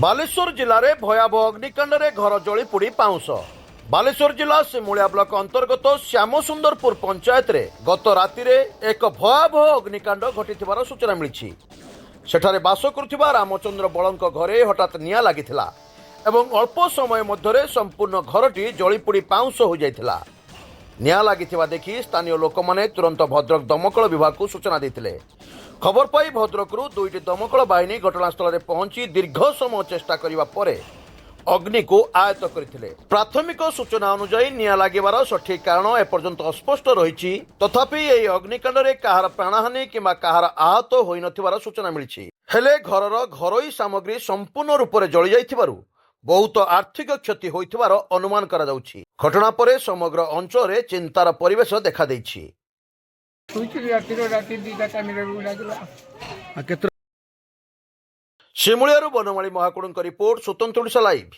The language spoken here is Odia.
ବାଲେଶ୍ୱର ଜିଲ୍ଲାରେ ଭୟାବହ ଅଗ୍ନିକାଣ୍ଡରେ ଘର ଜଳି ପୋଡ଼ି ପାଉଁଶ। ବାଲେଶ୍ୱର ଜିଲ୍ଲା ସିମୁଳିଆ ବ୍ଲକ ଅନ୍ତର୍ଗତ ଶ୍ୟାମସୁନ୍ଦରପୁର ପଞ୍ଚାୟତରେ ଗତ ରାତିରେ ଏକ ଭୟାବହ ଅଗ୍ନିକାଣ୍ଡ ଘଟିଥିବାର ସୂଚନା ମିଳିଛି। ସେଠାରେ ବାସ କରୁଥିବା ରାମଚନ୍ଦ୍ର ବଳଙ୍କ ଘରେ ହଠାତ୍ ନିଆଁ ଲାଗିଥିଲା ଏବଂ ଅଳ୍ପ ସମୟ ମଧ୍ୟରେ ସମ୍ପୂର୍ଣ୍ଣ ଘରଟି ଜଳି ପୋଡ଼ି ପାଉଁଶ ହୋଇଯାଇଥିଲା। ନିଆଁ ଲାଗିଥିବା ଦେଖି ସ୍ଥାନୀୟ ଲୋକମାନେ ତୁରନ୍ତ ଭଦ୍ରକ ଦମକଳ ବିଭାଗକୁ ସୂଚନା ଦେଇଥିଲେ। ଖବର ପାଇ ଭଦ୍ରକରୁ 2ଟି ଦମକଳ ବାହିନୀ ଘଟଣାସ୍ଥଳରେ ପହଞ୍ଚି ଦୀର୍ଘ ସମୟ ଚେଷ୍ଟା କରିବା ପରେ ଅଗ୍ନିକୁ ଆୟତ୍ତ କରିଥିଲେ। ପ୍ରାଥମିକ ସୂଚନା ଅନୁଯାୟୀ ନିଆଁ ଲାଗିବାର ସଠିକ୍ କାରଣ ଏପର୍ଯ୍ୟନ୍ତ ଅସ୍ପଷ୍ଟ ରହିଛି। ତଥାପି ଏହି ଅଗ୍ନିକାଣ୍ଡରେ କାହାର ପ୍ରାଣହାନି କିମ୍ବା କାହାର ଆହତ ହୋଇନଥିବାର ସୂଚନା ମିଳିଛି। ହେଲେ ଘରର ଘରୋଇ ସାମଗ୍ରୀ ସମ୍ପୂର୍ଣ୍ଣ ରୂପରେ ଜଳିଯାଇଥିବାରୁ ବହୁତ ଆର୍ଥିକ କ୍ଷତି ହୋଇଥିବାର ଅନୁମାନ କରାଯାଉଛି। ଘଟଣା ପରେ ସମଗ୍ର ଅଞ୍ଚଳରେ ଚିନ୍ତାର ପରିବେଶ ଦେଖାଦେଇଛି। ଶିମୁଳିଆରୁ ବନମାଳୀ ମହାକୁଡ଼ଙ୍କ ରିପୋର୍ଟ, ସ୍ୱତନ୍ତ୍ର ଓଡ଼ିଶା ଲାଇଭ୍।